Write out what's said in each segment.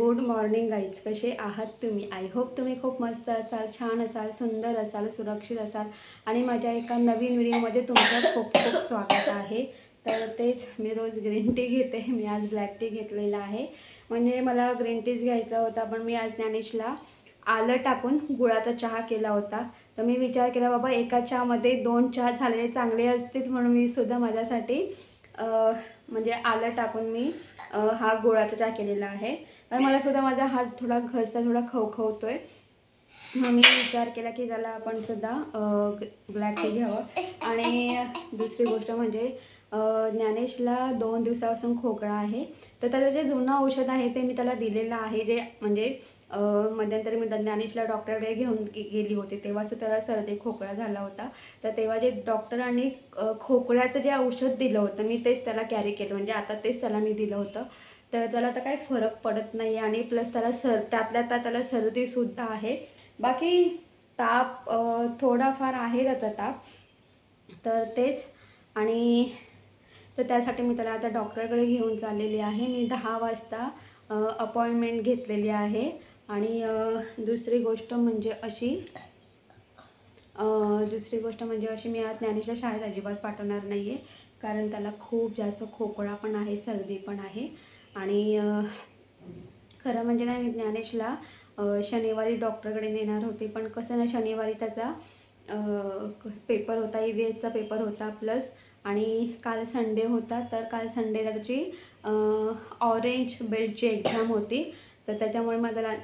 Good morning guys, कसे आहात तुम्ही? आय होप तुम्ही खूप मस्त असाल, छान असाल, सुंदर असाल, सुरक्षित असाल आणि माझ्या एका नवीन व्हिडिओमध्ये तुमचं खूप खूप स्वागत आहे. तर तेच मी रोज ग्रीन टी घेते, मी आज ब्लॅक टी घेतलेला आहे. म्हणजे मला ग्रीन टीच घ्यायचा होता, पण मी आज ज्ञानेशला आलं टाकून गुळाचा चहा केला होता. तर मी विचार केला बाबा एका चहामध्ये 2 चहा झालेले चांगले असतील, म्हणून मी सुद्धा माझ्यासाठी म्हणजे आलं टाकून मी हा गुळाचा चहा केलेला आहे. तर मला सुद्धा माझा हात थोडा घसा थोडा खवखवतोय. मग मी विचार केला की चला आपण सुद्धा ब्लॅक टी घ्यावं. आणि दुसरी गोष्ट म्हणजे ज्ञानेशला 2 दिवसापासून खोकला आहे. तर त्याचं जे जुनं औषध आहे ते मी त्याला दिलेलं आहे. जे म्हणजे मध्यंतरी मी ज्ञानेशला डॉक्टरकडे घेऊन गेली होती, तेव्हासुद्धा त्याला सर्दी खोकला झाला होता. तर तेव्हा जे डॉक्टरांनी खोकल्याचं जे औषध दिलं होतं मी तेच त्याला कॅरी केलं, म्हणजे आता तेच त्याला मी दिलं होतं. तर त्याला आता काही फरक पडत नाही आणि प्लस त्याला त्यातल्या त्यात त्याला सर्दीसुद्धा आहे. बाकी ताप थोडाफार आहे त्याचा ताप. तर तेच आणि तर त्यासाठी मी त्याला आता डॉक्टरकडे घेऊन चाललेली आहे. मी 10 वाजता अपॉइंटमेंट घेतलेली आहे. आणि दुसरी गोष्ट म्हणजे अशी मी आज ज्ञानेशला शाळेत अजिबात पाठवणार नाही आहे, कारण त्याला खूप जास्त खोकला पण आहे, सर्दी पण आहे. आणि खरं म्हणजे ना मी ज्ञानेशला शनिवारी डॉक्टरकडे नेणार होते, पण कसं ना शनिवारी त्याचा पेपर होता, EVSचा पेपर होता प्लस आणि काल संडे होता. तर काल संडेला त्याची ऑरेंज बेल्टची एक्झाम होती. तर त्याच्यामुळे मग त्याला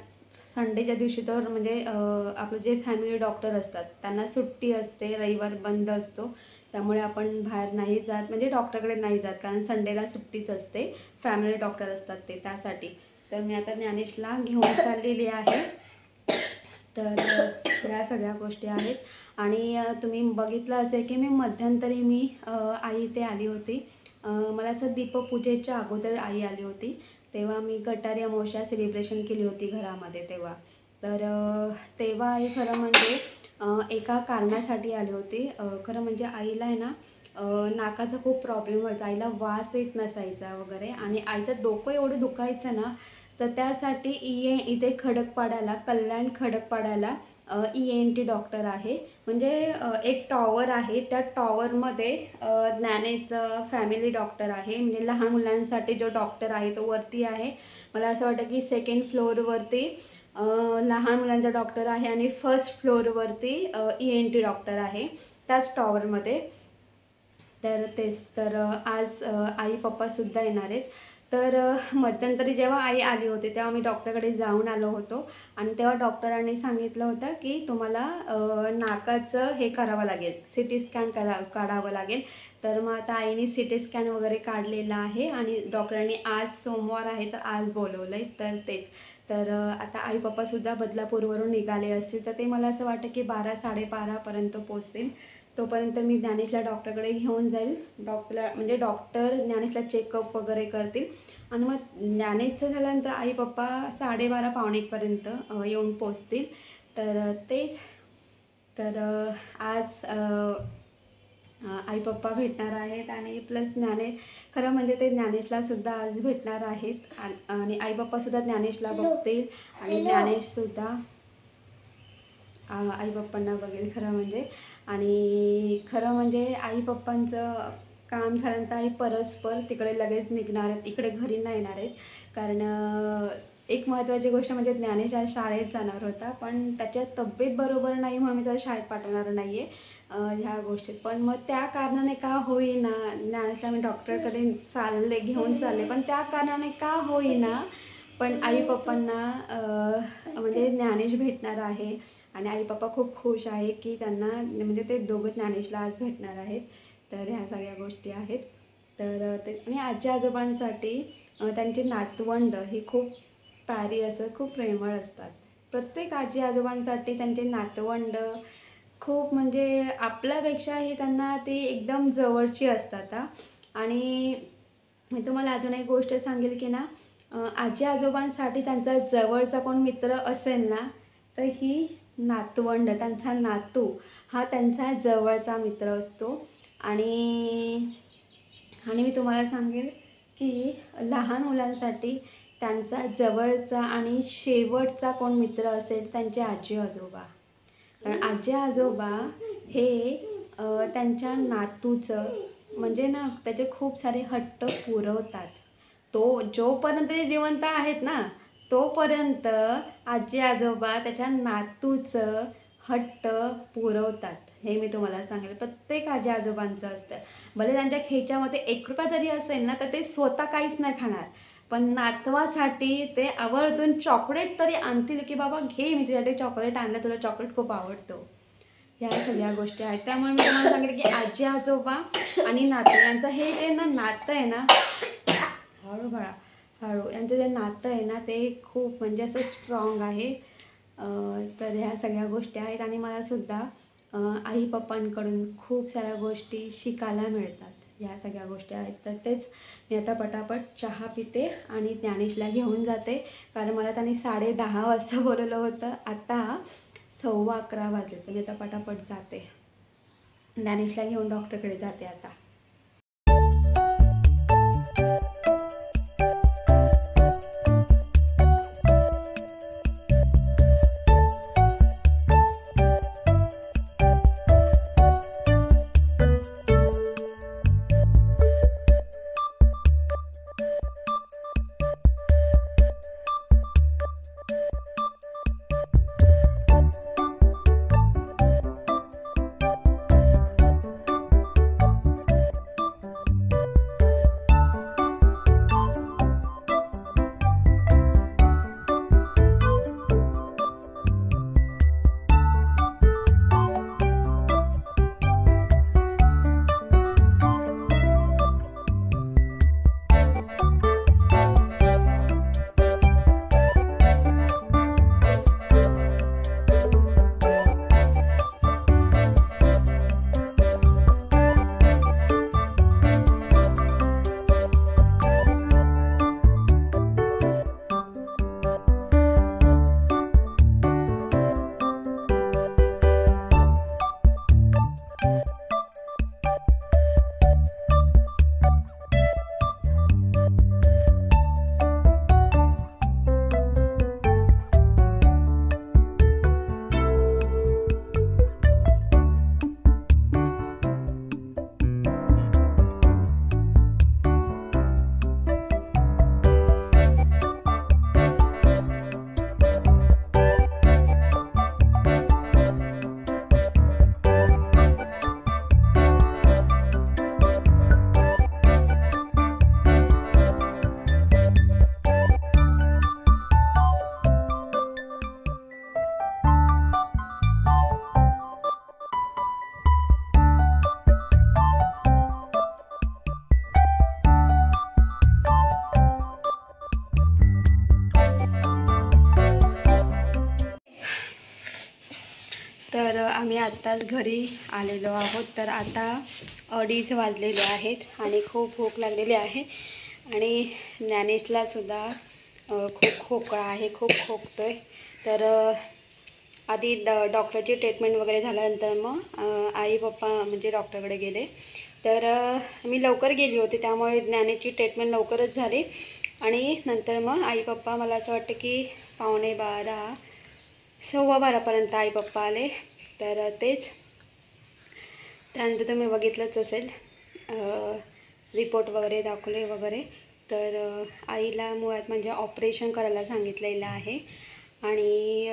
संडेच्या दिवशी तर म्हणजे आपलं जे फॅमिली डॉक्टर असतात त्यांना सुट्टी असते, रविवार बंद असतो. त्यामुळे आपण बाहेर नाही जात, म्हणजे डॉक्टरकडे नाही जात, कारण संडेला सुट्टीच असते. फॅमिली डॉक्टर असतात ते त्यासाठी. तर मी आता ज्ञानेशला घेऊन चाललेली आहे. तर या सगळ्या गोष्टी आहेत. आणि तुम्ही बघितलं असेल की मी मध्यंतरी आई इथे आली होती. मला असं दीपपूजेच्या अगोदर आई आली होती, तेव्हा मी गटारी अमावस्या सेलिब्रेशन केली होती घरामध्ये तेव्हा. तर तेव्हा आई खरं म्हणजे एका कारणासाठी आली होती. खरं म्हणजे आईला आहे ना नाकाचा खूप प्रॉब्लेम व्हायचा, आईला वास येत नसायचा वगैरे, आणि आईचं डोकं एवढं दुखायचं ना. तर त्यासाठी इथे खडकपाड्याला, कल्याण खडकपाड्याला ENT डॉक्टर आहे. म्हणजे एक टॉवर आहे, त्या टॉवरमध्ये ज्ञानेचं फॅमिली डॉक्टर आहे. म्हणजे लहान मुलांसाठी जो डॉक्टर आहे तो वरती आहे. मला असं वाटतं की 2nd फ्लोअरवरती लहान मुलांचा डॉक्टर आहे आणि 1st फ्लोअरवरती ENT डॉक्टर आहे त्याच टॉवरमध्ये. तर तेच तर आज आई पप्पासुद्धा येणार आहेत. तर मध्यंतरी जेव्हा आई आली होती तेव्हा मी डॉक्टरकडे जाऊन आलो होतो, आणि तेव्हा डॉक्टरांनी सांगितलं होतं की तुम्हाला नाकाचं हे करावं लागेल, CT स्कॅन काढावं लागेल. तर मग आता आईने CT स्कॅन वगैरे काढलेला आहे आणि डॉक्टरांनी आज सोमवार आहे तर आज बोलवलं आहे. तर तेच तर आता आई पप्पासुद्धा बदलापूरवरून निघाले असतील, तर ते मला असं वाटतं की 12-12:30पर्यंत पोचतील. तोपर्यंत मी ज्ञानेशला डॉक्टरकडे घेऊन जाईल. डॉक्टर ज्ञानेशला चेकअप वगैरे करतील आणि मग ज्ञानेशचं झाल्यानंतर आई पप्पा 12:30-12:45पर्यंत येऊन पोचतील. तर तेच तर आज आई पप्पा भेटणार आहेत आणि प्लस खरं म्हणजे ते ज्ञानेशलासुद्धा आज भेटणार आहेत. आणि आई पप्पासुद्धा ज्ञानेशला बघतील आणि ज्ञानेशसुद्धा आई पप्पांना बघेल खरं म्हणजे. आणि खरं म्हणजे आई पप्पांचं काम झाल्यानंतर आई परस्पर तिकडे लगेच निघणार आहेत, इकडे घरी नाही येणार आहेत. कारण एक महत्त्वाची गोष्ट म्हणजे ज्ञानेश आज शाळेत जाणार होता, पण त्याच्या तब्येत बरोबर नाही म्हणून मी त्याला शाळेत पाठवणार नाही आहे ह्या गोष्टीत. पण मग त्या कारणाने का होईना ज्ञानेशला मी डॉक्टरकडे घेऊन चालले, पण त्या कारणाने का होईना पण आई पप्पांना म्हणजे ज्ञानेश भेटणार आहे. आणि आई पप्पा खूप खुश आहे की त्यांना म्हणजे ते दोघं ज्ञानेशला आज भेटणार आहेत. तर ह्या सगळ्या गोष्टी आहेत. तर ते आणि आजी आजोबांसाठी त्यांची नातवंड ही खूप प्यारी असतात, खूप प्रेमळ असतात. प्रत्येक आजी आजोबांसाठी त्यांचे नातवंड खूप म्हणजे आपल्यापेक्षाही त्यांना ती एकदम जवळची असतात. आणि मी तुम्हाला अजून एक गोष्ट सांगेल की ना, आजी आजोबांसाठी त्यांचा जवळचा कोण मित्र असेल ना, तर ही नातवंड, त्यांचा नातू हा त्यांचा जवळचा मित्र असतो. आणि मी तुम्हाला सांगेल की लहान मुलांसाठी त्यांचा जवळचा आणि शेवटचा कोण मित्र असेल त्यांचे आजी आजोबा. कारण आजी आजोबा हे त्यांच्या नातूचं म्हणजे ना त्याचे खूप सारे हट्ट पुरवतात. तो जोपर्यंत ते जिवंत आहेत ना तोपर्यंत आजी आजोबा त्याच्या नातूचं हट्ट पुरवतात. हे मी तुम्हाला सांगेल, प्रत्येक आजी आजोबांचं असतं. भले त्यांच्या खेच्यामध्ये 1 रुपया जरी असेल ना तर ते स्वतः काहीच नाही खाणार, पण नातवासाठी ते आवर्जून चॉकलेट तरी आणतील की बाबा घे, मी तुझ्यासाठी चॉकलेट आणलं, तुला चॉकलेट खूप आवडतो. ह्या सगळ्या गोष्टी आहेत. त्यामुळे मी तुम्हाला सांगेल की आजी आजोबा आणि नातू यांचं हे जे ना नातं आहे ना, हळू बाळा हळू, यांचं जे नातं आहे ना ते खूप म्हणजे असं स्ट्रॉंग आहे. तर ह्या सगळ्या गोष्टी आहेत आणि मलासुद्धा आई पप्पांकडून खूप साऱ्या गोष्टी शिकायला मिळतात. ह्या सगळ्या गोष्टी आहेत. तर तेच मी आता पटापट चहा पिते आणि ज्ञानेशला घेऊन जाते, कारण मला त्यांनी 10:30 वाजता बोलवलं होतं. आता 11:15 वाजले, तर मी आता पटापट जाते. ज्ञानेशला घेऊन डॉक्टरकडे जाते आता. तर आम्ही आत्ताच घरी आलेलो आहोत. तर आता 2:30 वाजलेले आहेत आणि खूप भूक लागलेली आहे आणि ज्ञानेशलासुद्धा खूप खोकला आहे, खूप खोकतो आहे. तर आधी डॉक्टरची ट्रीटमेंट वगैरे झाल्यानंतर मग आई पप्पा म्हणजे डॉक्टरकडे गेले. तर मी लवकर गेली होती, त्यामुळे ज्ञानेची ट्रीटमेंट लवकरच झाली आणि नंतर मग आई पप्पा, मला असं वाटतं की 11:15 12:15पर्यंत आई पप्पा आले. तर तेच त्यानंतर तुम्ही बघितलंच असेल, रिपोर्ट वगैरे दाखवले वगैरे. तर आईला मुळात म्हणजे ऑपरेशन करायला सांगितलेलं आहे आणि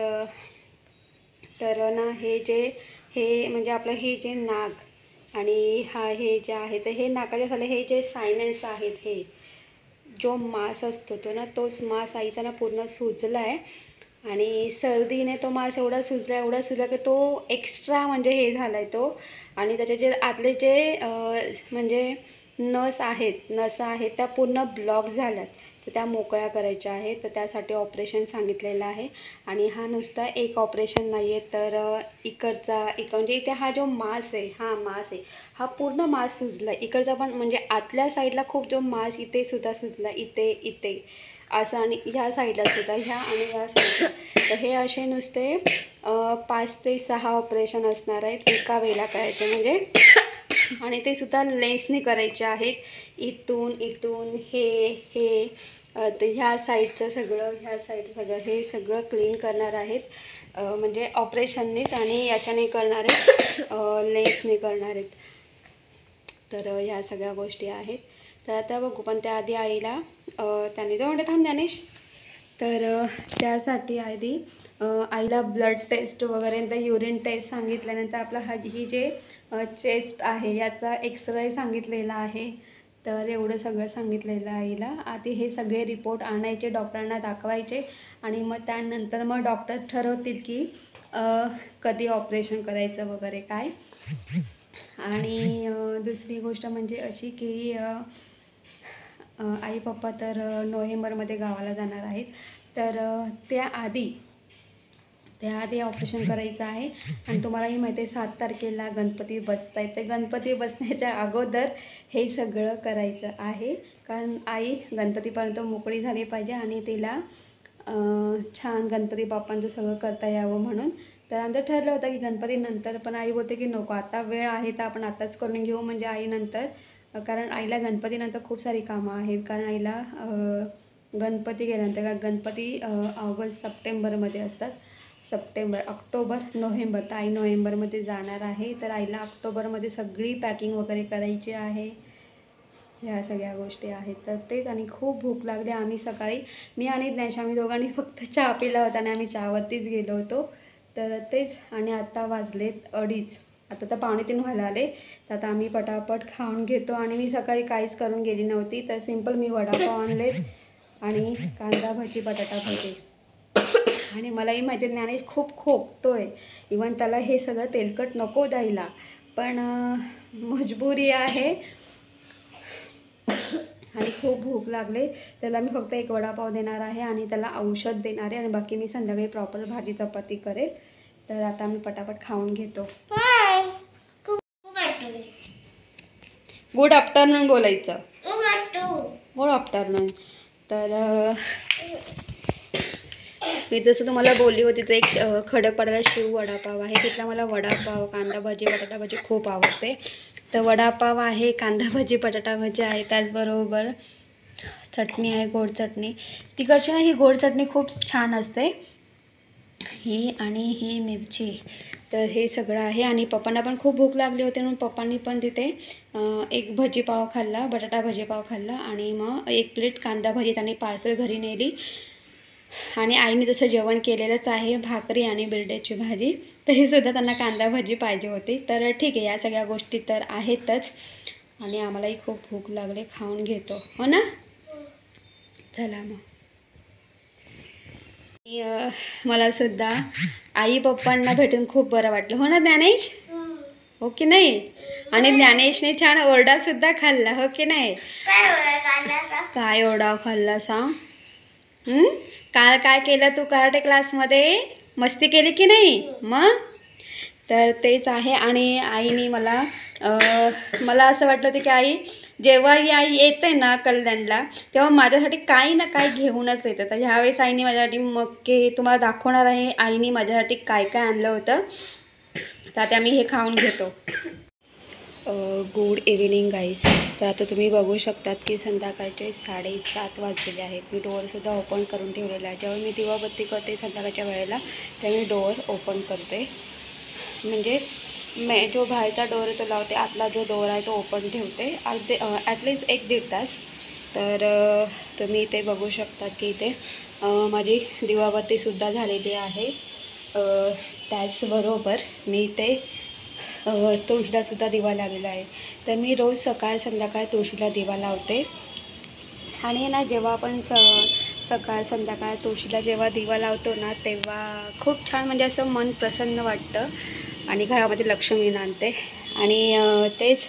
तर ना हे म्हणजे आपलं हे जे नाक आणि हे जे आहे तर हे नाकाच्या खाली हे जे सायनस आहेत, हे जो मांस असतो तो ना, तोच मांस आईचा ना पूर्ण सुजला आहे आणि सर्दीने तो मांस एवढा सुजला की तो एक्स्ट्रा म्हणजे हे झाला आहे तो. आणि त्याचे जे आतले जे म्हणजे नसा आहेत त्या पूर्ण ब्लॉक झाल्यात, तर त्या मोकळ्या करायच्या आहेत. तर त्यासाठी ऑपरेशन सांगितलेलं आहे. आणि हा नुसता एक ऑपरेशन नाही आहे, तर इकडचा म्हणजे इथे हा जो मांस आहे हा पूर्ण मांस सुजला. इकडचा पण म्हणजे आतल्या साईडला खूप जो मांस इथे सुद्धा सुजला, इथे असं, आणि ह्या साईडला सुद्धा, ह्या आणि ह्या साईडला. तर हे असे नुसते 5 ते 6 ऑपरेशन असणार आहेत एका वेळेला करायचे म्हणजे. आणि ते सुद्धा लेन्सने करायचे आहेत. इथून हे तर ह्या साईडचं सगळं हे सगळं क्लीन करणार आहेत, म्हणजे ऑपरेशननीच, आणि याच्याने करणार आहेत, लेन्सने करणार आहेत. तर ह्या सगळ्या गोष्टी आहेत. तर आता बघू, पण त्याआधी आईला त्याने 2 मिनिटं थांब ज्ञानेश. तर त्यासाठी आधी आईला ब्लड टेस्ट वगैरे, नंतर युरिन टेस्ट सांगितल्यानंतर आपला ही जे चेस्ट आहे याचा एक्सरे सांगितलेला आहे. तर एवढं सगळं सांगितलेलं आहे आईला. आधी हे सगळे रिपोर्ट आणायचे, डॉक्टरांना दाखवायचे, आणि मग त्यानंतर मग डॉक्टर ठरवतील की कधी ऑपरेशन करायचं वगैरे काय. आणि दुसरी गोष्ट म्हणजे अशी की आई पप्पा तर नोव्हेंबरमध्ये गावाला जाणार आहेत. तर त्याआधी ऑपरेशन करायचं आहे. आणि तुम्हालाही माहिती आहे 7 तारखेला गणपती बसत आहेत. तर गणपती बसण्याच्या अगोदर हे सगळं करायचं आहे, कारण आई गणपतीपर्यंत मोकळी झाली पाहिजे आणि तिला छान गणपती बाप्पांचं सगळं करता यावं म्हणून. तर आमचं ठरलं होतं की गणपतीनंतर, पण आई बोलते की नको, आता वेळ आहे तर आपण आताच करून घेऊ, म्हणजे आईनंतर, कारण आईला गणपतीनंतर खूप सारी कामं आहेत. कारण आईला गणपती गेल्यानंतर, कारण गणपती ऑगस्ट सप्टेंबरमध्ये असतात, ऑक्टोबर नोव्हेंबर, तर आई नोव्हेंबरमध्ये जाणार आहे. तर आईला ऑक्टोबरमध्ये सगळी पॅकिंग वगैरे करायची आहे. ह्या सगळ्या गोष्टी आहेत. तर तेच, आणि खूप भूक लागली. आम्ही सकाळी, मी आणि ज्ञानेश, आम्ही दोघांनी फक्त चहा पिला होता आणि आम्ही चहावरतीच गेलो होतो. तर तेच, आणि आता वाजलेत 2:30, आता तर 2:45 व्हायला आले. तर आता आम्ही पटापट खाऊन घेतो. आणि मी सकाळी काहीच करून गेली नव्हती, तर सिम्पल मी वडापाव आणलेत आणि कांदा भजी, बटाटा भजी. आणि मलाही माहिती आहे ज्ञानेश खूप खोकतोय, इवन त्याला हे सगळं तेलकट नको द्यायला, पण मजबुरी आहे. आणि खूप भूक लागले. त्याला मी फक्त एक वडापाव देणार आहे आणि त्याला औषध देणार आहे, आणि बाकी मी संध्याकाळी प्रॉपर भाजी चपाती करेल. तर आता मी पटापट खाऊन घेतो. गुड आफ्टरनून बोलायचं. Good afternoon. तर मी जसं तुम्हाला बोलली होती, तर एक खडकपाड्याला शिव वडापाव आहे, तिथला मला वडापाव, कांदा भजी, बटाटा भजी खूप आवडते. तर वडापाव आहे, कांदा भजी, बटाटा भजी आहे, त्याचबरोबर चटणी आहे, गोड चटणी. तिकडची ना ही गोड चटणी खूप छान असते ही, आणि ही मिरची. तर हे सगळं आहे. आणि पप्पांना पण खूप भूक लागली होती, म्हणून पप्पांनी पण तिथे एक भजीपाव खाल्ला, बटाटा भजीपाव खाल्ला, आणि मग 1 प्लेट कांदा भजी त्यांनी पार्सल घरी नेली. आणि आईने तसं जेवण केलेलंच आहे, भाकरी आणि बिरड्याची भाजी, तरीसुद्धा त्यांना कांदा भजी पाहिजे होती. तर ठीक आहे, या सगळ्या गोष्टी तर आहेतच, आणि आम्हालाही खूप भूक लागली, खाऊन घेतो, हो ना. चला मग. मला सुद्धा आई पप्पांना भेटून खूप बरं वाटलं, हो ना ज्ञानेश, हो की नाही. आणि ज्ञानेशने छान ओरडासुद्धा खाल्ला, हो की नाही. काय ओरडा खाल्ला सांग. काल काय केलं तू कराटे क्लासमध्ये, मस्ती केली की नाही मग. तर तेच आहे. आणि आईने मला असं वाटलं होतं की आई जेव्हाही आई येते ना कल्याणला, तेव्हा माझ्यासाठी काही ना काही घेऊनच येतं. तर ह्यावेळेस आईने माझ्यासाठी मक्के, तुम्हाला दाखवणार आहे आईने माझ्यासाठी काय काय आणलं होतं. तर आता मी हे खाऊन घेतो. Good evening guys. तर आता तुम्ही बघू शकतात की संध्याकाळचे 7:30 वाजलेले आहेत. मी डोअरसुद्धा ओपन करून ठेवलेला आहे. जेव्हा मी दिवाबत्ती करते संध्याकाळच्या वेळेला, तेव्हा मी डोअर ओपन करते, म्हणजे जो बाहेरचा डोअर आहे तो लावते, आतला जो डोअर आहे तो ओपन ठेवते ॲटलिस्ट 1-1.5 तास. तर तुम्ही इथे बघू शकतात की इथे माझी दिवाबत्तीसुद्धा झालेली आहे. त्याचबरोबर मी इथे तुळशीलासुद्धा दिवा लावलेला आहे. तर मी रोज सकाळ संध्याकाळ तुळशीला दिवा लावते. आणि ना जेव्हा आपण सकाळ संध्याकाळ तुळशीला जेव्हा दिवा लावतो ना, तेव्हा खूप छान, म्हणजे असं मन प्रसन्न वाटतं आणि घरामध्ये लक्ष्मी नांदते. आणि तेच,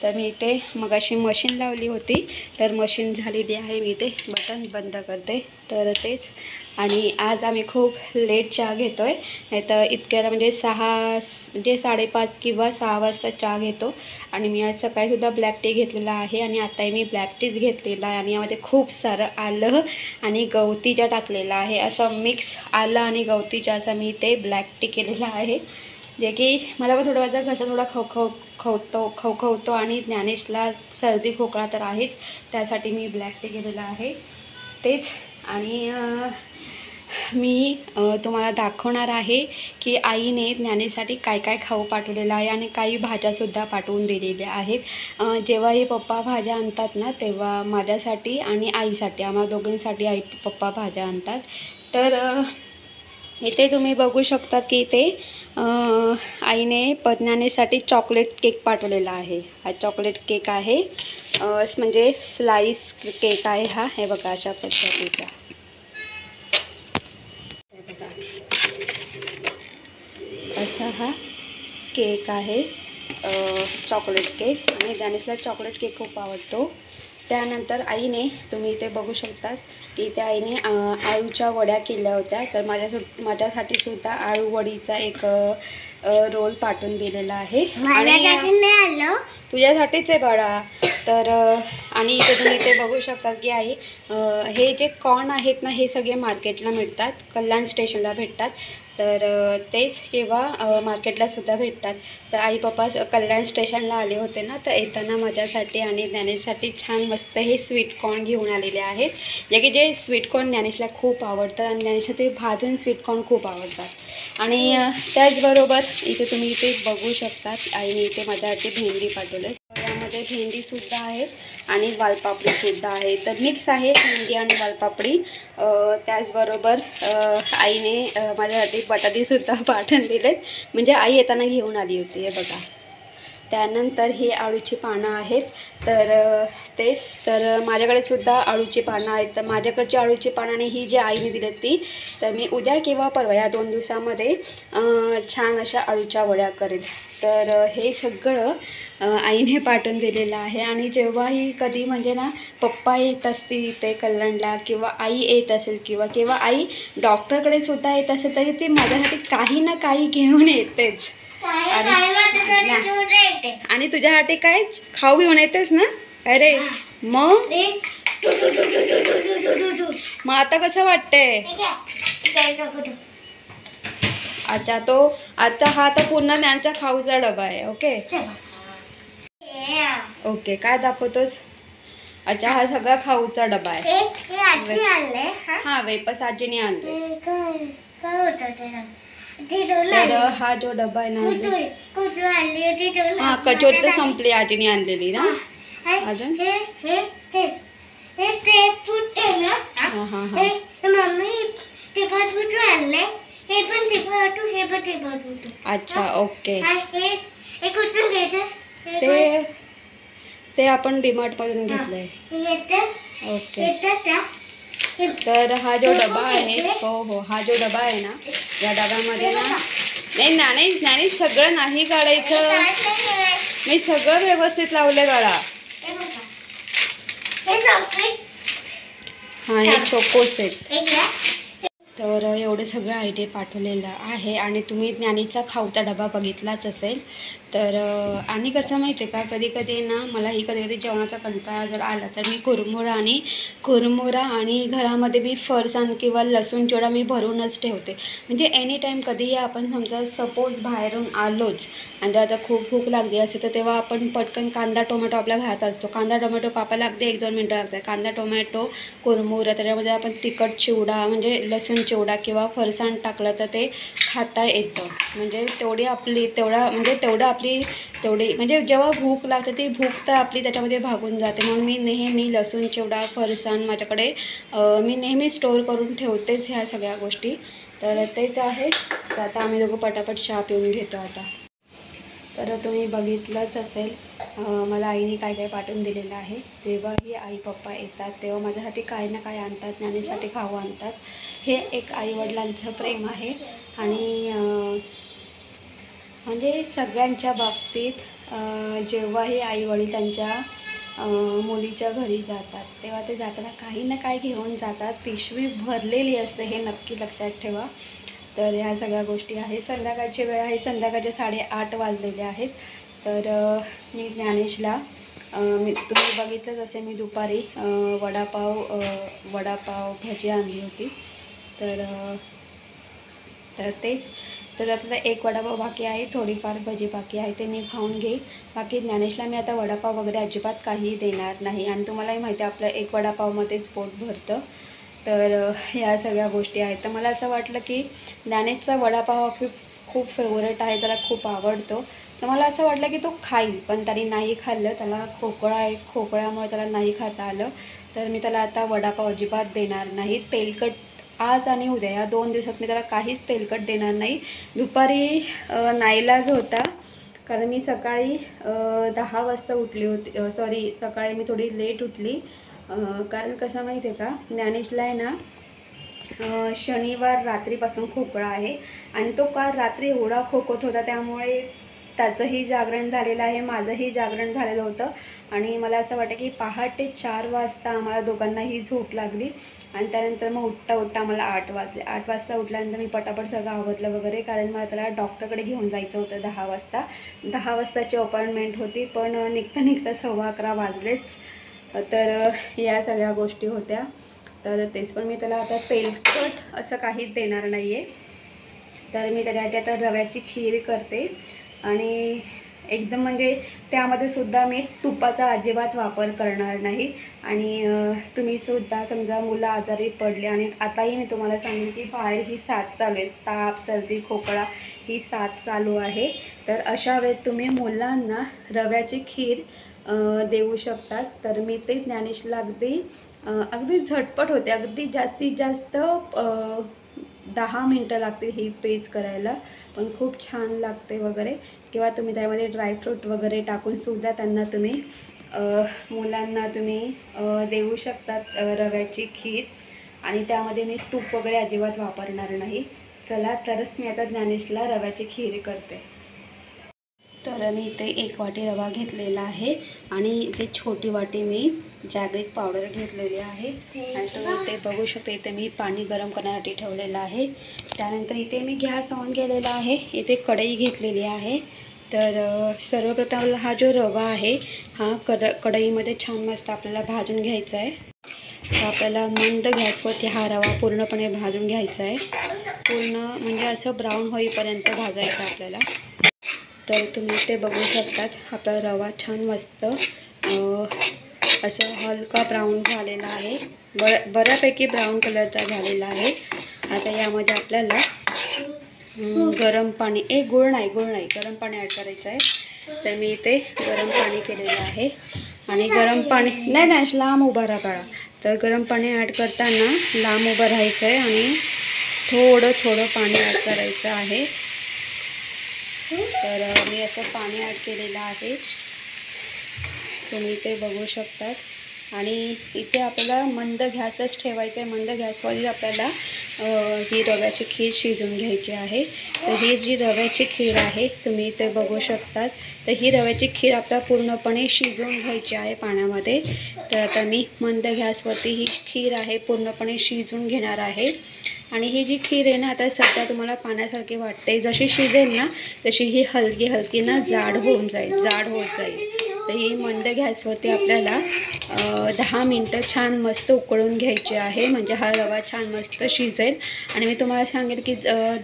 तर मी इथे मगाशी मशीन लावली होती, तर मशीन झालेली आहे, मी इथे बटन बंद करते. तर तेच, आणि आज आम्ही खूप लेट चहा घेतो आहे, नाही तर इतक्याला म्हणजे 5:30 किंवा 6 वाजता चहा घेतो. आणि मी आज सकाळीसुद्धा ब्लॅक टी घेतलेला आहे, आणि आताही मी ब्लॅक टीच घेतलेला आहे. आणि यामध्ये खूप सारं आलं आणि गवती चहा टाकलेला आहे, असं मिक्स आलं आणि गवती चहा असं मी ते ब्लॅक टी केलेला आहे, जे की मला पण थोडा माझा घसा थोडा खवखवतो आणि ज्ञानेशला सर्दी खोकला तर आहेच, त्यासाठी मी ब्लॅक टी केलेला आहे. तेच. आणि मी तुम्हाला दाखवणार आहे की आईने ज्ञानेसाठी काय काय खाऊ पाठवलेलं आहे आणि काही भाज्यासुद्धा पाठवून दिलेल्या आहेत. जेव्हाही पप्पा भाज्या आणतात ना तेव्हा माझ्यासाठी आणि आईसाठी, आम्हाला दोघांसाठी आई पप्पा भाज्या आणतात. तर इथे तुम्ही बघू शकता की इथे आईने ज्ञानेसाठी चॉकलेट केक पाठवलेला आहे. हा चॉकलेट केक आहे, म्हणजे स्लाईस केक आहे हा. हे बघा अशा पद्धतीचा. असा हा केक आहे, चॉकलेट केक. आणि ज्ञानेशला चॉकलेट केक खूप आवडतो. त्यानंतर आईने, तुम्ही इथे बघू शकता की त्या आईने आळूच्या वड्या केल्या होत्या. तर माझ्यासाठी सुद्धा आळू वडीचा एक रोल पाठवून दिलेला आहे. आणि तुझ्यासाठीच आहे बाळा. तर आणि इथे तुम्ही इथे बघू शकता की आई हे जे कॉर्न आहेत ना हे सगळे मार्केटला मिळतात, कल्याण स्टेशनला भेटतात. तर तेच किंवा मार्केटलासुद्धा भेटतात. तर आई पप्पा कल्याण स्टेशनला आले होते ना, तर येताना माझ्यासाठी आणि ज्ञानेशसाठी छान मस्त हे स्वीटकॉर्न घेऊन आलेले आहेत. जे स्वीटकॉर्न ज्ञानेशला खूप आवडतात आणि ज्ञानेशला ते भाजून स्वीटकॉर्न खूप आवडतात. आणि त्याचबरोबर इथे तुम्ही इथे बघू शकता आईने इथे माझ्यासाठी भेंडी पाठवले. यामध्ये भेंडीसुद्धा आहेत आणि वालपापडीसुद्धा आहे. तर मिक्स आहे भेंडी आणि वालपापडी. त्याचबरोबर आईने माझ्यासाठी बटाटेसुद्धा पाठवून दिलेत, म्हणजे आई येताना घेऊन आली होती. हे बघा. त्यानंतर ही आळूची पानं आहेत. तर तेच. तर माझ्याकडे सुद्धा आळूची पानं आहेत. तर माझ्याकडची आळूची पानं आणि ही जी आईने दिली ती, तर मी उद्या किंवा परवा या 2 दिवसामध्ये छान अशा आळूच्या वड्या करेल. तर हे सगळं आईने पाठवून दिलेलं आहे. आणि जेव्हाही कधी म्हणजे ना पप्पा येत असतील ते कल्याणला किंवा आई येत असेल किंवा आई डॉक्टरकडे सुद्धा येत असेल तरी ती माझ्यासाठी काही ना काही घेऊन येतेच. आणि तुझ्यासाठी काय खाऊ घेऊन येतेस ना? अरे मग आता कसं वाटतंय? आता हा तर पूर्ण त्यांचा खाऊचा डबा आहे. ओके काय दाखवतोस? अच्छा हा सगळा खाऊचा डबा आहे. हा वेपर्स आजीने आणले. तर हा जो डबा आहे ना, हा कचोरी तर संपली आजीने आणलेली ना. अजून अच्छा ओके. ते आपण डीमार्टमधून घेतलंय. ओके. तर हा जो डबा आहे, हो हा जो डबा आहे ना, या डब्यामध्ये ना नाही सगळं नाही काढायचं. मी सगळं व्यवस्थित लावलंय बाळा. हा हे चोकोस आहेत. तर एवढं सगळं आयडी पाठवलेलं आहे. आणि तुम्ही ज्ञानीचा खाऊचा डबा बघितलाच असेल. तर आणि कसं माहिती आहे का, कधी कधी ना मलाही कधी कधी जेवणाचा कंटाळा जर आला तर मी कुरमुरा आणि घरामध्ये मी फरसाण किंवा लसूण चिवडा मी भरूनच ठेवते. म्हणजे एनी टाईम कधीही आपण समजा सपोज बाहेरून आलोच आणि आता खूप भूक लागली असेल तर तेव्हा आपण पटकन कांदा टोमॅटो आपल्या घरात असतो. कांदा टोमॅटो कापायला अगदी 1-2 मिनटं लागतात. कांदा टोमॅटो कुरमुरा, त्याच्यामध्ये आपण तिखट चिवडा म्हणजे लसूण चिवडा किंवा फरसाण टाकलं तर ते खाता येतं. म्हणजे तेवढी म्हणजे जेव्हा भूक लागते ती भूक तर आपली त्याच्यामध्ये भागून जाते. म्हणून मी नेहमी लसूण चिवडा फरसाण माझ्याकडे मी नेहमी स्टोअर करून ठेवतेच ह्या सगळ्या गोष्टी. तर तेच आहे. तर आता आम्ही दोघं पटापट चहा पिऊन घेतो आता. तर तुम्ही बघितलंच असेल मला आईने काय काय पाठवून दिलेलं आहे. जेव्हाही आई पप्पा येतात तेव्हा माझ्यासाठी काही ना काही आणतात, ज्ञानेसाठी खाऊ आणतात. हे एक आईवडिलांचं प्रेम आहे. आणि म्हणजे सगळ्यांच्या बाबतीत जेव्हाही आईवडील त्यांच्या मुलीच्या घरी जातात तेव्हा ते जाताना काही ना काही घेऊन जातात. पिशवी भरलेली असते हे नक्की लक्षात ठेवा. तर ह्या सगळ्या गोष्टी आहे. संध्याकाळची वेळ आहे, संध्याकाळचे 8:30 वाजलेले आहेत. तर मी ज्ञानेशला तुम्ही बघितलंच असे मी दुपारी वडापाव भजी आणली होती. तर तेच. तर त्यातला एक वडापाव बाकी आहे, थोडीफार भजी बाकी आहे, ते मी खाऊन घेईल. बाकी ज्ञानेशला मी आता वडापाव वगैरे अजिबात काही देणार नाही. आणि तुम्हालाही माहिती आहे आपलं एक वडापावमध्येच पोट भरतं. तर या सगळ्या गोष्टी आहेत. तर मला असं वाटलं की ज्ञानेशचा वडापाव खूप फेवरेट आहे, त्याला खूप आवडतो. तर मला असं वाटलं की तो खाईल, पण त्याने नाही खाल्लं. त्याला खोकळा आहे, खोकळ्यामुळे त्याला नाही खाता आलं. तर मी त्याला आता वडापाव अजिबात देणार नाही. तेलकट आज आणि उद्या या 2 दिवसात मी त्याला काहीच तेलकट देणार नाही. दुपारी नाईलाज होता, कारण मी सकाळी 10 वाजता उठली होती. सकाळी मी थोडी लेट उठली. कारण कसं माहिती आहे का, ज्ञानेशला आहे ना शनिवार रात्रीपासून खोकळा आहे. आणि तो काल रात्री एवढा खोकत होता, त्यामुळे त्याचंही जागरण झालेलं आहे, माझंही जागरण झालेलं होतं. आणि मला असं वाटतं की पहाटे 4 वाजता आम्हाला दोघांनाही झोप लागली. आणि त्यानंतर मग उठता आम्हाला 8 वाजले. 8 वाजता उठल्यानंतर मी पटापट सगळं आवरलं वगैरे, कारण मला त्याला डॉक्टरकडे घेऊन जायचं होतं 10 वाजता. 10 वाजताची अपॉइंटमेंट होती, पण निघता 11:15 वाजलेच. तर या सगळ्या गोष्टी होत्या. तर तेच, पण मी त्याला आता तेलकट असं काहीच देणार नाही आहे. तर मी त्याच्यासाठी आता रव्याची खीर करते. आणि एकदम म्हणजे त्यामध्ये सुद्धा मी तुपाचा अजिबात वापर करणार नाही. आणि तुम्हीसुद्धा समजा मुलं आजारी पडले, आणि आताही मी तुम्हाला सांगेन की बाहेर ही साथ चालू आहे, ताप, सर्दी, खोकळा ही साथ चालू आहे. तर अशा वेळेत तुम्ही मुलांना रव्याची खीर देऊ शकतात. तर मी ते ज्ञानेशला अगदी झटपट होते, अगदी जास्तीत जास्त 10 मिनटं लागते ही पेस्ट करायला, पण खूप छान लागते वगैरे. किंवा तुम्ही त्यामध्ये ड्रायफ्रूट वगैरे टाकून सुद्धा त्यांना तुम्ही मुलांना तुम्ही देऊ शकतात रव्याची खीर. आणि त्यामध्ये मी तूप वगैरे अजिबात वापरणार नाही. चला, तर मी आता ज्ञानेशला रव्याची खीर करते. तर मी इथे 1 वाटी रवा घेतलेला आहे, आणि इथे छोटी वाटी मी जॅगरिक पावडर घेतलेली आहे. आणि तुम्ही इथे बघू शकता, इथे मी पाणी गरम करण्यासाठी ठेवलेलं आहे. त्यानंतर इथे मी गॅस ऑन केलेला आहे. इथे कढई घेतलेली आहे. तर सर्वप्रथम हा जो रवा आहे हा कढईमध्ये छान मस्त आपल्याला भाजून घ्यायचा आहे. तर आपल्याला मंद गॅसवरती हा रवा पूर्णपणे भाजून घ्यायचा आहे. पूर्ण म्हणजे असं ब्राऊन होईपर्यंत भाजायचं आपल्याला. तर तुम्ही ते बघू शकतात, आपला रवा छान मस्त असं हलका ब्राऊन झालेला आहे. बऱ्यापैकी ब्राऊन कलरचा झालेला आहे. आता यामध्ये आपल्याला गरम पाणी, गूळ नाही गरम पाणी ॲड करायचं आहे. तर मी इथे गरम पाणी केलेलं आहे. आणि गरम पाणी नाही लांब उभा राहा बाळा. तर गरम पाणी ॲड करताना लांब उभं राहायचं आहे, आणि थोडं पाणी ॲड करायचं आहे. तर मी असं पाणी ॲड केलेलं आहे, तुम्ही ते बघू शकतात. आणि इथे आपल्याला मंद गॅसच ठेवायचं आहे. मंद गॅसवरच आपल्याला ही रव्याची खीर शिजवून घ्यायची आहे. तर ही जी रव्याची खीर आहे तुम्ही इथे बघू शकतात. तर ही रव्याची खीर आपल्याला पूर्णपणे शिजवून घ्यायची आहे पाण्यामध्ये. तर आता मी मंद गॅसवरती ही खीर आहे पूर्णपणे शिजवून घेणार आहे. आणि ही जी खीर आहे ना, आता सध्या तुम्हाला पाण्यासारखी वाटते, जशी शिजेल ना तशी ही हलकी ना जाड होत जाईल. तर ही मंद गॅसवरती आपल्याला 10 मिनटं छान मस्त उकळून घ्यायची आहे, म्हणजे हा रवा छान मस्त शिजेल. आणि मी तुम्हाला सांगेल की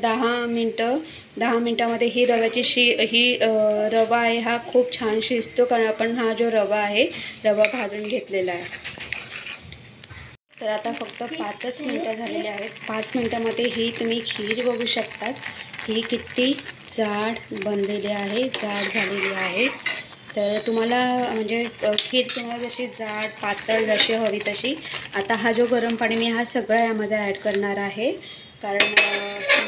10 मिनटामध्ये ही रवा आहे हा खूप छान शिजतो, कारण आपण हा जो रवा आहे रवा भाजून घेतलेला आहे. तर आता फक्त 5च मिनटं झालेली आहेत. 5 मिनटामध्ये ही तुम्ही खीर बघू शकतात, ही किती जाड बनलेली आहे, जाड झालेली आहे. तर तुम्हाला म्हणजे खीर तुम्हाला जशी जाड पातळ जशी हवी तशी. आता हा जो गरम पाणी मी हा सगळा यामध्ये ॲड करणार आहे, कारण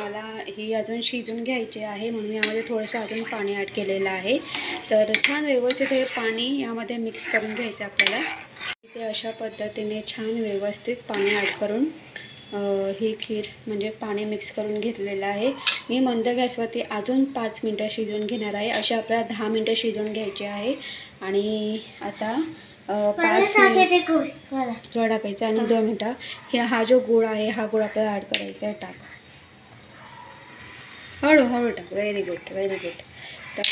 मला ही अजून शिजून घ्यायची आहे, म्हणून यामध्ये थोडंसं अजून पाणी ॲड केलेलं आहे. तर छान व्यवस्थित हे पाणी यामध्ये मिक्स करून घ्यायचं आपल्याला. इथे अशा पद्धतीने छान व्यवस्थित पाणी ॲड करून ही खीर म्हणजे पाणी मिक्स करून घेतलेलं आहे. मी मंद गॅसवरती अजून 5 मिनटं शिजवून घेणार आहे. अशी आपल्याला 10 मिनटं शिजवून घ्यायची आहे. आणि आता 5 मिनिट गूळ टाकायचा, आणि 2 मिनटं हा जो गूळ आहे हा गूळ आपल्याला ॲड करायचा आहे. टाक, हळूहळू टाक. Very good. तर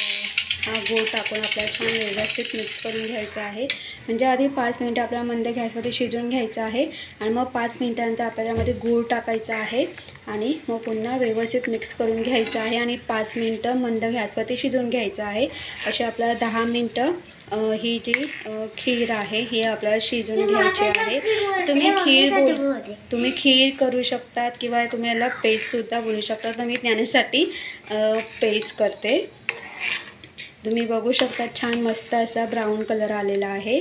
हा गूळ टाकून आपल्याला छान व्यवस्थित मिक्स करून घ्यायचं आहे. म्हणजे आधी 5 मिनिटं आपल्याला मंद गॅसवरती शिजवून घ्यायचं आहे आणि मग 5 मिनिटानंतर आपल्याला यामध्ये गूळ टाकायचा आहे आणि मग पुन्हा व्यवस्थित मिक्स करून घ्यायचं आहे आणि 5 मिनिटं मंद गॅसवरती शिजवून घ्यायचं आहे. असे आपल्याला 10 मिनिटं ही जी खीर आहे ही आपल्याला शिजवून घ्यायची आहे. तुम्ही खीर करू शकतात किंवा तुम्ही याला पेस्टसुद्धा बोलू शकता. तर मी ज्ञानेशसाठी पेस्ट करते. तुम्ही बघू शकता छान मस्त असा ब्राऊन कलर आलेला आहे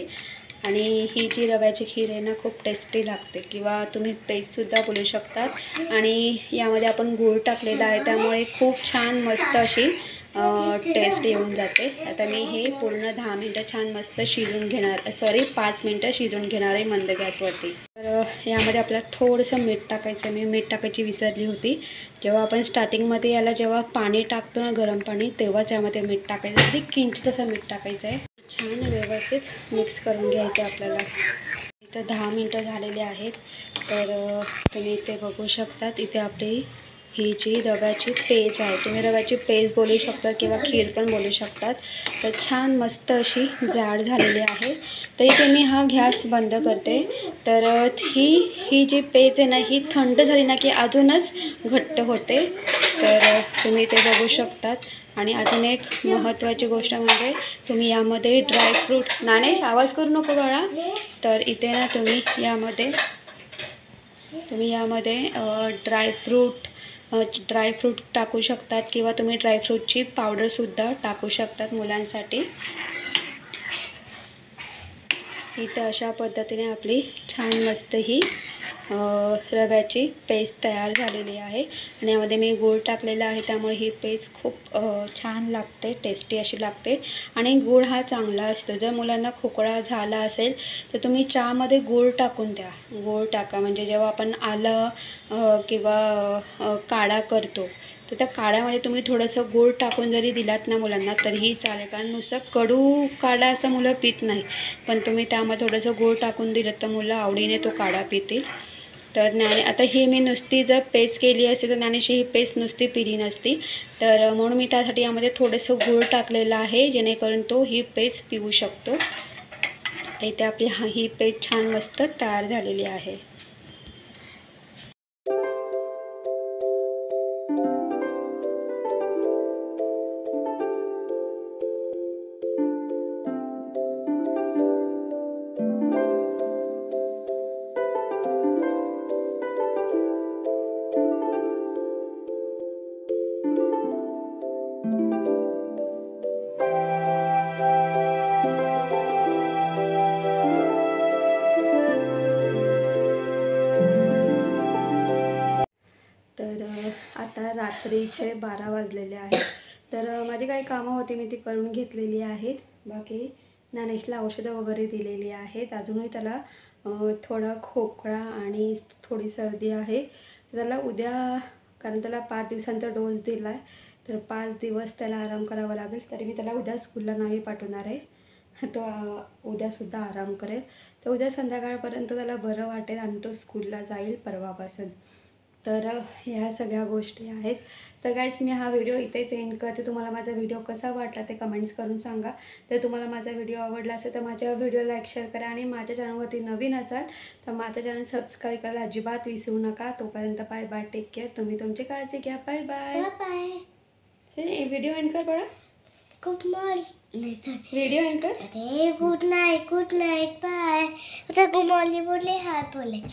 आणि ही जी रव्याची खीर आहे ना खूप टेस्टी लागते किंवा तुम्ही पेस्टसुद्धा बोलू शकतात. आणि यामध्ये आपण गूळ टाकलेला आहे त्यामुळे खूप छान मस्त अशी टेस्ट येऊन जाते. आता मी हे पूर्ण 10 मिनिटं छान मस्त शिजून घेणार 5 मिनिटं शिजवून घेणार आहे मंद गॅसवरती. तर यामध्ये आपल्याला थोडंसं मीठ टाकायचं आहे. मी मीठ टाकायची विसरली होती. जेव्हा आपण स्टार्टिंगमध्ये याला जेव्हा पाणी टाकतो ना गरम पाणी तेव्हाच यामध्ये मीठ टाकायचं आहे. किंचित तसं मीठ टाकायचं आहे. छान व्यवस्थित मिक्स करून घ्यायचं आहे आपल्याला. इथं 10 मिनिटं झालेले आहेत. तर तुम्ही इथे बघू शकतात इथे आपली ही जी रव्याची पेज आहे तुम्ही रव्याची पेज बोलू शकता किंवा खीर पण बोलू शकतात. तर छान मस्त अशी जाड झालेली आहे. तर इथे मी हा गॅस बंद करते. तर ही जी पेज आहे ना ही थंड झाली ना की अजूनच घट्ट होते. तर तुम्ही ते बघू शकतात. आणि अजून एक महत्त्वाची गोष्ट म्हणजे तुम्ही यामध्ये ड्रायफ्रूट ज्ञानेश आवाज करू नको बाळा. तर इथे ना तुम्ही यामध्ये ड्रायफ्रूट टाकू शकतात किंवा तुम्ही ड्रायफ्रूटची पावडरसुद्धा टाकू शकतात मुलांसाठी. इथे अशा पद्धतीने आपली छान मस्त ही रव्याची पेस्ट तयार झालेली आहे आणि यामध्ये मी गूळ टाकलेला आहे त्यामुळे ही पेस्ट खूप छान लागते टेस्टी अशी लागते. आणि गूळ हा चांगला असतो. जर मुलांना खोकला झाला असेल तर तुम्ही चहामध्ये गूळ टाकून द्या. गूळ टाका म्हणजे जेव्हा आपण आलं किंवा काढा करतो तर त्या काढ्यामध्ये तुम्ही थोडंसं गूळ टाकून जरी दिलात ना मुलांना तरीही चालेल. कारण नुसतं कडू काढा असं मुलं पित नाही. पण तुम्ही त्यामध्ये थोडंसं गूळ टाकून दिलं तर मुलं आवडीने तो काढा पितील. तर आता ही मी नुसती जर पेस्ट केली असती तर ज्ञानेशी ही पेस्ट नुसती पिली नसती. तर म्हणून मी त्यासाठी यामध्ये थोडंसं गूळ टाकलेलं आहे जेणेकरून तो ही पेस्ट पिऊ शकतो. इथे आपली ही पेस्ट छान मस्त तयार झालेली आहे. आता रात्रीचे 12 वाजलेले आहेत. तर माझी काही कामं होती मी ती करून घेतलेली आहेत. बाकी ज्ञानेशला औषधं वगैरे दिलेली आहेत. अजूनही त्याला थोडा खोकला आणि थोडी सर्दी आहे. त्याला उद्या कारण त्याला 5 दिवसांचा डोस दिला आहे तर 5 दिवस त्याला आराम करावा लागेल. तरी मी त्याला उद्या स्कूलला नाही पाठवणार आहे. तो उद्यासुद्धा आराम करेल. तर उद्या संध्याकाळपर्यंत त्याला बरं वाटेल आणि तो स्कूलला जाईल परवापासून. तर ह्या सगळ्या गोष्टी आहेत. तर गाईज मी हा व्हिडिओ इथेच एंड करते. तुम्हाला माझा व्हिडिओ कसा वाटला ते कमेंट्स करून सांगा. तर तुम्हाला माझा व्हिडिओ आवडला असेल तर माझ्या व्हिडिओ लाईक शेअर करा आणि माझ्या चॅनलवरती नवीन असाल तर माझं चॅनल सबस्क्राईब करायला अजिबात विसरू नका. तोपर्यंत बाय बाय. Take care. तुम्ही तुमची काळजी घ्या. Bye bye. Bye. Video end कर बघा. Good morning. व्हिडिओ एंड कर. अरे good night bye. Good morning बोले हाय बोले.